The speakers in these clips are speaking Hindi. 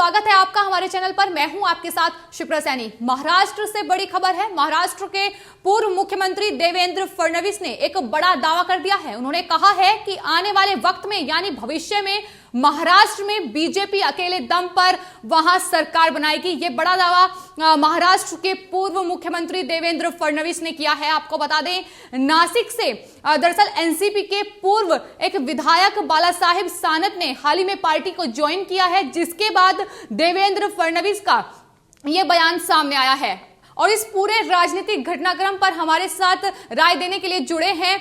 स्वागत है आपका हमारे चैनल पर। मैं हूं आपके साथ शिप्रा सैनी। महाराष्ट्र से बड़ी खबर है। महाराष्ट्र के पूर्व मुख्यमंत्री देवेंद्र फडणवीस ने एक बड़ा दावा कर दिया है। उन्होंने कहा है कि आने वाले वक्त में यानी भविष्य में महाराष्ट्र में बीजेपी अकेले दम पर वहां सरकार बनाएगी। यह बड़ा दावा महाराष्ट्र के पूर्व मुख्यमंत्री देवेंद्र फडणवीस ने किया है। आपको बता दें, नासिक से दरअसल एनसीपी के पूर्व एक विधायक बालासाहेब सानप ने हाल ही में पार्टी को ज्वाइन किया है, जिसके बाद देवेंद्र फडणवीस का यह बयान सामने आया है। और इस पूरे राजनीतिक घटनाक्रम पर हमारे साथ राय देने के लिए जुड़े हैं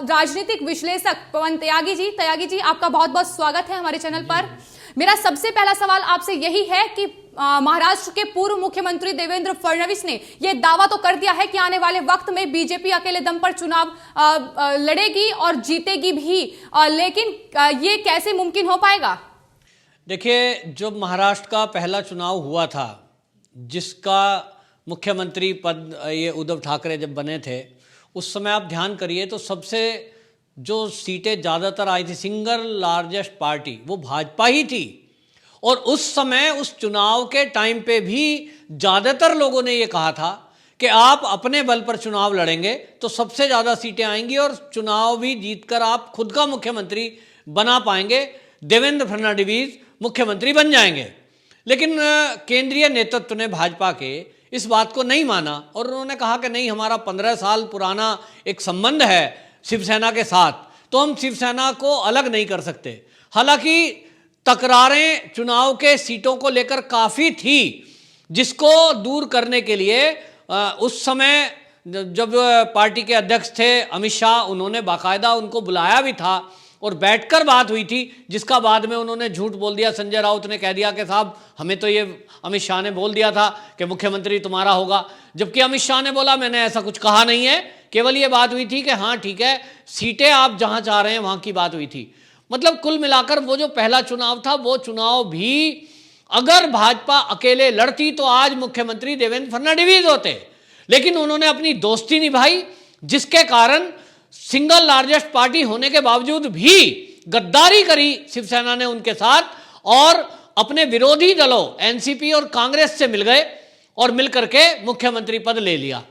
राजनीतिक विश्लेषक पवन त्यागी जी। त्यागी जी, आपका बहुत बहुत स्वागत है हमारे चैनल पर। मेरा सबसे पहला सवाल आपसे यही है कि महाराष्ट्र के पूर्व मुख्यमंत्री देवेंद्र फडणवीस ने यह दावा तो कर दिया है कि आने वाले वक्त में बीजेपी अकेले दम पर चुनाव लड़ेगी और जीतेगी भी, लेकिन ये कैसे मुमकिन हो पाएगा? देखिए, जब महाराष्ट्र का पहला चुनाव हुआ था, जिसका मुख्यमंत्री पद ये उद्धव ठाकरे जब बने थे, उस समय आप ध्यान करिए तो सबसे जो सीटें ज़्यादातर आई थी, सिंगल लार्जेस्ट पार्टी वो भाजपा ही थी। और उस समय उस चुनाव के टाइम पे भी ज़्यादातर लोगों ने ये कहा था कि आप अपने बल पर चुनाव लड़ेंगे तो सबसे ज़्यादा सीटें आएंगी और चुनाव भी जीतकर आप खुद का मुख्यमंत्री बना पाएंगे, देवेंद्र फडणवीस मुख्यमंत्री बन जाएंगे। लेकिन केंद्रीय नेतृत्व ने भाजपा के इस बात को नहीं माना और उन्होंने कहा कि नहीं, हमारा 15 साल पुराना एक संबंध है शिवसेना के साथ, तो हम शिवसेना को अलग नहीं कर सकते। हालांकि तकरारें चुनाव के सीटों को लेकर काफ़ी थी, जिसको दूर करने के लिए उस समय जब पार्टी के अध्यक्ष थे अमित शाह, उन्होंने बाकायदा उनको बुलाया भी था और बैठकर बात हुई थी, जिसका बाद में उन्होंने झूठ बोल दिया। संजय राउत ने कह दिया कि साहब, हमें तो ये अमित शाह ने बोल दिया था कि मुख्यमंत्री तुम्हारा होगा, जबकि अमित शाह ने बोला मैंने ऐसा कुछ कहा नहीं है, केवल ये बात हुई थी कि हाँ ठीक है, सीटें आप जहां चाह रहे हैं वहां की बात हुई थी। मतलब कुल मिलाकर वो जो पहला चुनाव था, वो चुनाव भी अगर भाजपा अकेले लड़ती तो आज मुख्यमंत्री देवेंद्र फडणवीस होते, लेकिन उन्होंने अपनी दोस्ती निभाई, जिसके कारण सिंगल लार्जेस्ट पार्टी होने के बावजूद भी गद्दारी करी शिवसेना ने उनके साथ और अपने विरोधी दलों एनसीपी और कांग्रेस से मिल गए और मिलकर के मुख्यमंत्री पद ले लिया।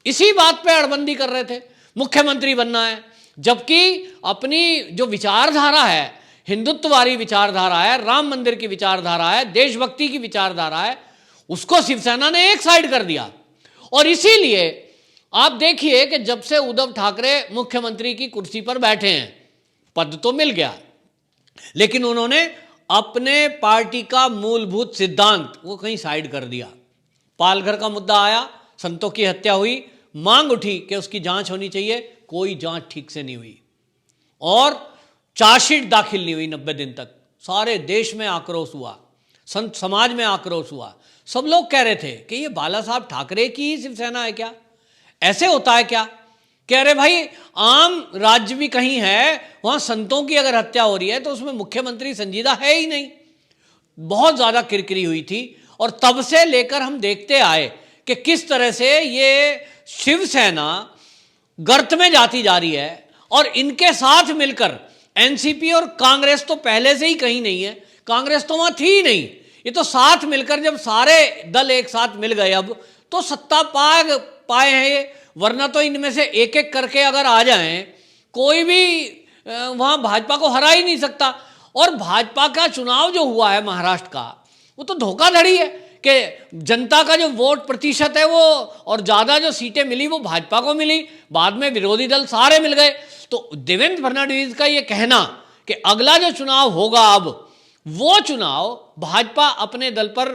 इसी बात पे अड़बंदी कर रहे थे, मुख्यमंत्री बनना है, जबकि अपनी जो विचारधारा है, हिंदुत्ववादी विचारधारा है, राम मंदिर की विचारधारा है, देशभक्ति की विचारधारा है, उसको शिवसेना ने एक साइड कर दिया। और इसीलिए आप देखिए कि जब से उद्धव ठाकरे मुख्यमंत्री की कुर्सी पर बैठे हैं, पद तो मिल गया, लेकिन उन्होंने अपने पार्टी का मूलभूत सिद्धांत वो कहीं साइड कर दिया। पालघर का मुद्दा आया, संतों की हत्या हुई, मांग उठी कि उसकी जांच होनी चाहिए, कोई जांच ठीक से नहीं हुई और चार्जशीट दाखिल नहीं हुई 90 दिन तक। सारे देश में आक्रोश हुआ, संत समाज में आक्रोश हुआ। सब लोग कह रहे थे कि ये बाला साहब ठाकरे की ही शिवसेना है क्या? ऐसे होता है क्या? कह रहे भाई, आम राज्य भी कहीं है, वहां संतों की अगर हत्या हो रही है तो उसमें मुख्यमंत्री संजीदा है ही नहीं। बहुत ज्यादा किरकिरी हुई थी और तब से लेकर हम देखते आए कि किस तरह से ये शिवसेना गर्त में जाती जा रही है और इनके साथ मिलकर एनसीपी और कांग्रेस तो पहले से ही कहीं नहीं है, कांग्रेस तो वहां थी ही नहीं, ये तो साथ मिलकर जब सारे दल एक साथ मिल गए अब तो सत्ता पाए हैं ये, वरना तो इनमें से एक एक करके अगर आ जाएं कोई भी वहां भाजपा को हरा ही नहीं सकता। और भाजपा का चुनाव जो हुआ है महाराष्ट्र का, वो तो धोखाधड़ी है कि जनता का जो वोट प्रतिशत है वो और ज़्यादा जो सीटें मिली वो भाजपा को मिली, बाद में विरोधी दल सारे मिल गए। तो देवेंद्र फडणवीस का ये कहना कि अगला जो चुनाव होगा अब वो चुनाव भाजपा अपने दल पर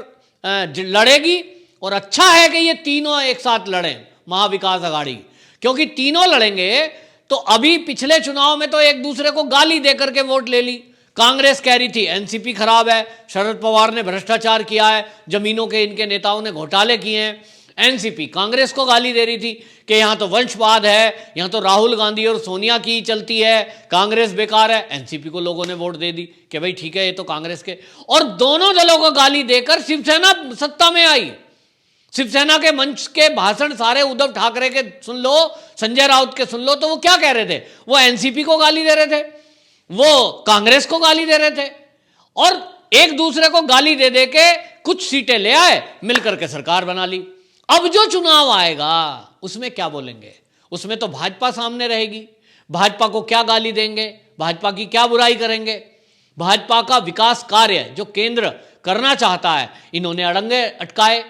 लड़ेगी और अच्छा है कि ये तीनों एक साथ लड़ें, महाविकास आघाड़ी, क्योंकि तीनों लड़ेंगे तो अभी पिछले चुनाव में तो एक दूसरे को गाली देकर के वोट ले ली। कांग्रेस कह रही थी एनसीपी खराब है, शरद पवार ने भ्रष्टाचार किया है, जमीनों के इनके नेताओं ने घोटाले किए हैं। एनसीपी कांग्रेस को गाली दे रही थी कि यहाँ तो वंशवाद है, यहाँ तो राहुल गांधी और सोनिया की चलती है, कांग्रेस बेकार है। एनसीपी को लोगों ने वोट दे दी कि भाई ठीक है, ये तो कांग्रेस के, और दोनों दलों को गाली देकर शिवसेना सत्ता में आई। शिवसेना के मंच के भाषण सारे उद्धव ठाकरे के सुन लो, संजय राउत के सुन लो, तो वो क्या कह रहे थे? वो एनसीपी को गाली दे रहे थे, वो कांग्रेस को गाली दे रहे थे। और एक दूसरे को गाली दे दे के कुछ सीटें ले आए, मिलकर के सरकार बना ली। अब जो चुनाव आएगा उसमें क्या बोलेंगे? उसमें तो भाजपा सामने रहेगी। भाजपा को क्या गाली देंगे? भाजपा की क्या बुराई करेंगे? भाजपा का विकास कार्य जो केंद्र करना चाहता है, इन्होंने अड़ंगे अटकाए।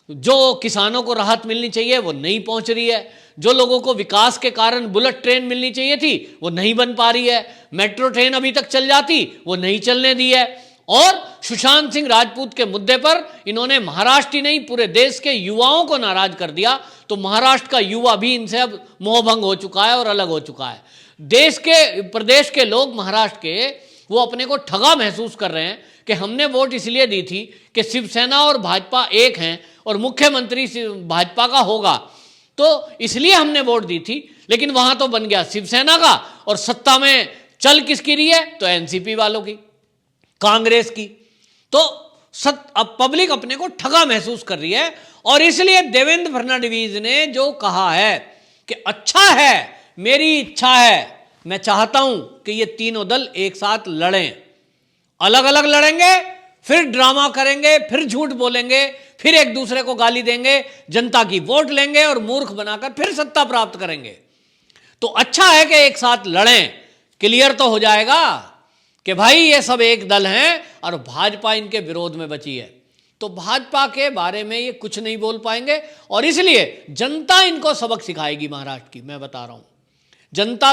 जो किसानों को राहत मिलनी चाहिए वो नहीं पहुंच रही है। जो लोगों को विकास के कारण बुलेट ट्रेन मिलनी चाहिए थी वो नहीं बन पा रही है। मेट्रो ट्रेन अभी तक चल जाती, वो नहीं चलने दी है। और सुशांत सिंह राजपूत के मुद्दे पर इन्होंने महाराष्ट्र ही नहीं पूरे देश के युवाओं को नाराज कर दिया। तो महाराष्ट्र का युवा भी इनसे अब मोहभंग हो चुका है और अलग हो चुका है। देश के प्रदेश के लोग महाराष्ट्र के वो अपने को ठगा महसूस कर रहे हैं कि हमने वोट इसलिए दी थी कि शिवसेना और भाजपा एक हैं और मुख्यमंत्री भाजपा का होगा, तो इसलिए हमने वोट दी थी। लेकिन वहां तो बन गया शिवसेना का, और सत्ता में चल किसकी रही है? तो एनसीपी वालों की, कांग्रेस की। तो अब पब्लिक अपने को ठगा महसूस कर रही है। और इसलिए देवेंद्र फडणवीस ने जो कहा है कि अच्छा है, मेरी इच्छा है, मैं चाहता हूं कि ये तीनों दल एक साथ लड़ें, अलग अलग लड़ेंगे, फिर ड्रामा करेंगे, फिर झूठ बोलेंगे, फिर एक दूसरे को गाली देंगे, जनता की वोट लेंगे और मूर्ख बनाकर फिर सत्ता प्राप्त करेंगे। तो अच्छा है कि एक साथ लड़ें, क्लियर तो हो जाएगा कि भाई ये सब एक दल हैं और भाजपा इनके विरोध में बची है। तो भाजपा के बारे में ये कुछ नहीं बोल पाएंगे और इसलिए जनता इनको सबक सिखाएगी। महाराष्ट्र की मैं बता रहा हूं, जनता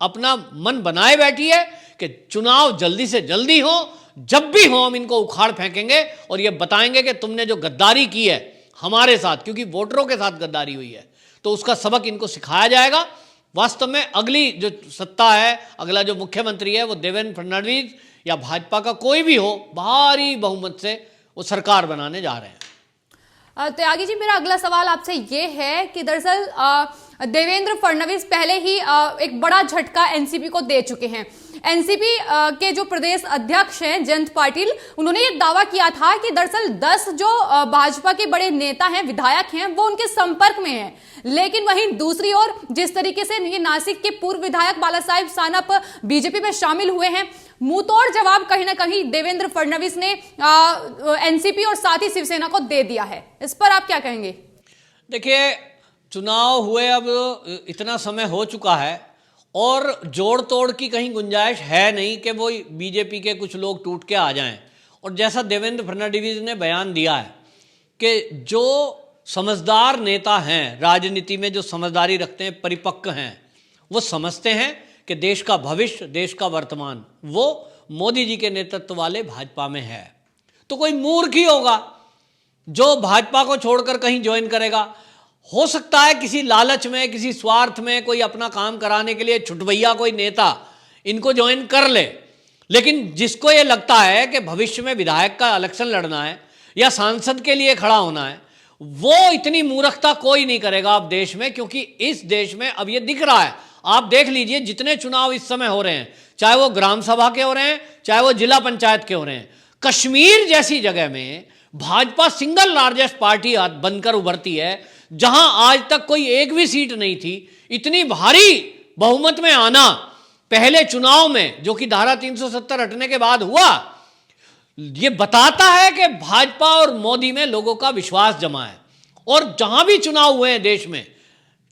अपना मन बनाए बैठी है कि चुनाव जल्दी से जल्दी हो, जब भी हो हम इनको उखाड़ फेंकेंगे और ये बताएंगे कि तुमने जो गद्दारी की है हमारे साथ, क्योंकि वोटरों के साथ गद्दारी हुई है, तो उसका सबक इनको सिखाया जाएगा। वास्तव में अगली जो सत्ता है, अगला जो मुख्यमंत्री है वो देवेंद्र फडणवीस या भाजपा का कोई भी हो, भारी बहुमत से वो सरकार बनाने जा रहे हैं। त्यागी जी, मेरा अगला सवाल आपसे ये है कि दरअसल देवेंद्र फडणवीस पहले ही एक बड़ा झटका एनसीपी को दे चुके हैं। एनसीपी के जो प्रदेश अध्यक्ष हैं जयंत पाटिल, उन्होंने ये दावा किया था कि दरअसल 10 जो भाजपा के बड़े नेता हैं, विधायक हैं, वो उनके संपर्क में हैं। लेकिन वहीं दूसरी ओर जिस तरीके से ये नासिक के पूर्व विधायक बाला साहेब सानप बीजेपी में शामिल हुए हैं, मुंहतोड़ जवाब कहीं ना कहीं देवेंद्र फडणवीस ने एनसीपी और साथ ही शिवसेना को दे दिया है। इस पर आप क्या कहेंगे? देखिए, चुनाव हुए अब इतना समय हो चुका है और जोड़ तोड़ की कहीं गुंजाइश है नहीं कि वो बीजेपी के कुछ लोग टूट के आ जाएं। और जैसा देवेंद्र फडणवीस ने बयान दिया है कि जो समझदार नेता हैं, राजनीति में जो समझदारी रखते हैं, परिपक्व हैं, वो समझते हैं कि देश का भविष्य, देश का वर्तमान वो मोदी जी के नेतृत्व वाले भाजपा में है। तो कोई मूर्ख ही होगा जो भाजपा को छोड़कर कहीं ज्वाइन करेगा। हो सकता है किसी लालच में, किसी स्वार्थ में, कोई अपना काम कराने के लिए छुटभैया कोई नेता इनको ज्वाइन कर ले। लेकिन जिसको ये लगता है कि भविष्य में विधायक का इलेक्शन लड़ना है या सांसद के लिए खड़ा होना है, वो इतनी मूर्खता कोई नहीं करेगा अब देश में। क्योंकि इस देश में अब ये दिख रहा है, आप देख लीजिए जितने चुनाव इस समय हो रहे हैं, चाहे वो ग्राम सभा के हो रहे हैं, चाहे वो जिला पंचायत के हो रहे हैं, कश्मीर जैसी जगह में भाजपा सिंगल लार्जेस्ट पार्टी बनकर उभरती है, जहां आज तक कोई एक भी सीट नहीं थी। इतनी भारी बहुमत में आना पहले चुनाव में, जो कि धारा 370 हटने के बाद हुआ, ये बताता है कि भाजपा और मोदी में लोगों का विश्वास जमा है। और जहां भी चुनाव हुए हैं देश में,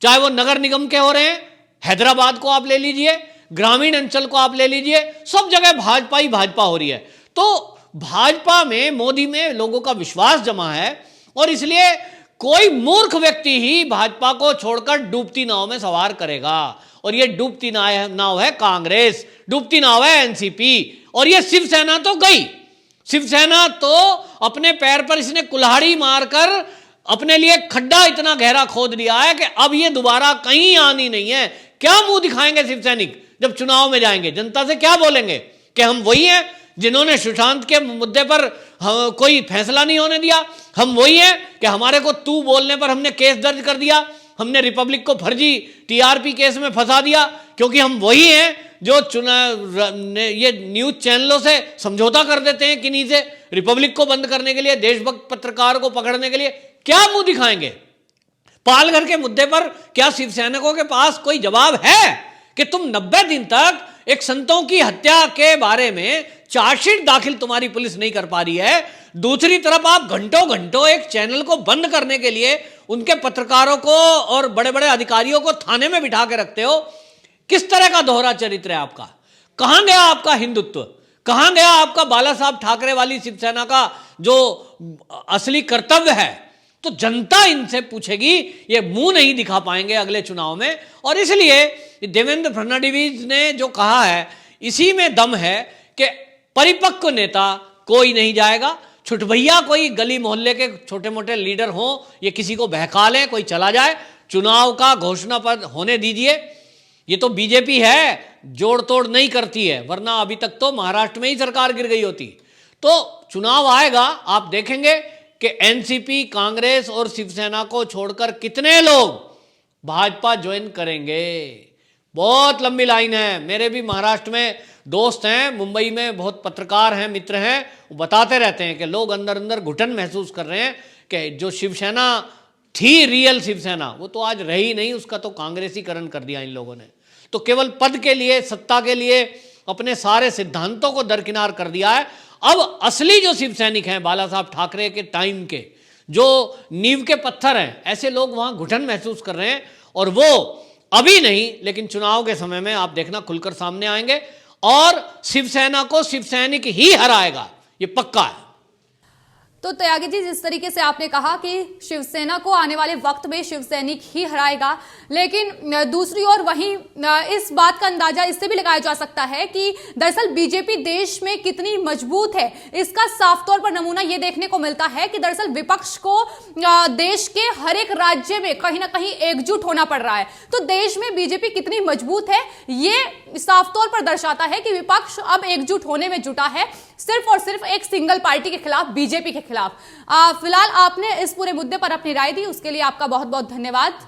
चाहे वो नगर निगम के हो रहे हैं, हैदराबाद को आप ले लीजिए, ग्रामीण अंचल को आप ले लीजिए, सब जगह भाजपा ही भाजपा हो रही है। तो भाजपा में, मोदी में लोगों का विश्वास जमा है और इसलिए कोई मूर्ख व्यक्ति ही भाजपा को छोड़कर डूबती नाव में सवार करेगा। और ये डूबती नाव है कांग्रेस, डूबती नाव है एनसीपी, और ये शिवसेना तो गई। शिवसेना तो अपने पैर पर इसने कुल्हाड़ी मारकर अपने लिए खड्डा इतना गहरा खोद लिया है कि अब ये दोबारा कहीं आनी नहीं है। क्या मुंह दिखाएंगे शिवसैनिक जब चुनाव में जाएंगे? जनता से क्या बोलेंगे कि हम वही हैं जिन्होंने सुशांत के मुद्दे पर कोई फैसला नहीं होने दिया, हम वही हैं कि हमारे को तू बोलने पर हमने केस दर्ज कर दिया, हमने रिपब्लिक को फर्जी टीआरपी केस में फंसा दिया, क्योंकि हम वही हैं जो ये न्यूज चैनलों से समझौता कर देते हैं किन्हीं से, रिपब्लिक को बंद करने के लिए, देशभक्त पत्रकार को पकड़ने के लिए। क्या मुंह दिखाएंगे? पालघर के मुद्दे पर क्या शिवसैनिकों के पास कोई जवाब है कि तुम 90 दिन तक एक संतों की हत्या के बारे में चार्जशीट दाखिल तुम्हारी पुलिस नहीं कर पा रही है, दूसरी तरफ आप घंटों घंटों एक चैनल को बंद करने के लिए उनके पत्रकारों को और बड़े बड़े अधिकारियों को थाने में बिठा के रखते हो। किस तरह का दोहरा चरित्र है आपका? कहां गया आपका हिंदुत्व? कहां गया आपका बाला साहब ठाकरे वाली शिवसेना का जो असली कर्तव्य है? तो जनता इनसे पूछेगी, ये मुंह नहीं दिखा पाएंगे अगले चुनाव में। और इसलिए देवेंद्र फडणवीस ने जो कहा है, इसी में दम है कि परिपक्व नेता कोई नहीं जाएगा। छुटभैया कोई गली मोहल्ले के छोटे मोटे लीडर हों, ये किसी को बहका लें, कोई चला जाए, चुनाव का घोषणा पत्र होने दीजिए। ये तो बीजेपी है, जोड़ तोड़ नहीं करती है, वरना अभी तक तो महाराष्ट्र में ही सरकार गिर गई होती। तो चुनाव आएगा, आप देखेंगे कि एनसीपी, कांग्रेस और शिवसेना को छोड़कर कितने लोग भाजपा ज्वाइन करेंगे। बहुत लंबी लाइन है। मेरे भी महाराष्ट्र में दोस्त हैं, मुंबई में बहुत पत्रकार हैं, मित्र हैं, वो बताते रहते हैं कि लोग अंदर अंदर घुटन महसूस कर रहे हैं कि जो शिवसेना थी, रियल शिवसेना, वो तो आज रही नहीं, उसका तो कांग्रेसीकरण कर दिया इन लोगों ने। तो केवल पद के लिए, सत्ता के लिए अपने सारे सिद्धांतों को दरकिनार कर दिया है। अब असली जो शिवसैनिक हैं, बाला साहब ठाकरे के टाइम के जो नींव के पत्थर हैं, ऐसे लोग वहां घुटन महसूस कर रहे हैं। और वो अभी नहीं, लेकिन चुनाव के समय में आप देखना खुलकर सामने आएंगे और शिवसेना को शिवसैनिक ही हराएगा, ये पक्का है। तो त्यागी जी, जिस तरीके से आपने कहा कि शिवसेना को आने वाले वक्त में शिवसैनिक ही हराएगा, लेकिन दूसरी ओर वहीं इस बात का अंदाजा इससे भी लगाया जा सकता है कि दरअसल बीजेपी देश में कितनी मजबूत है, इसका साफ तौर पर नमूना यह देखने को मिलता है कि दरअसल विपक्ष को देश के हर एक राज्य में कहीं ना कहीं एकजुट होना पड़ रहा है। तो देश में बीजेपी कितनी मजबूत है, ये साफ तौर पर दर्शाता है कि विपक्ष अब एकजुट होने में जुटा है, सिर्फ और सिर्फ एक सिंगल पार्टी के खिलाफ, बीजेपी के खिलाफ। फिलहाल आपने इस पूरे मुद्दे पर अपनी राय दी, उसके लिए आपका बहुत बहुत धन्यवाद।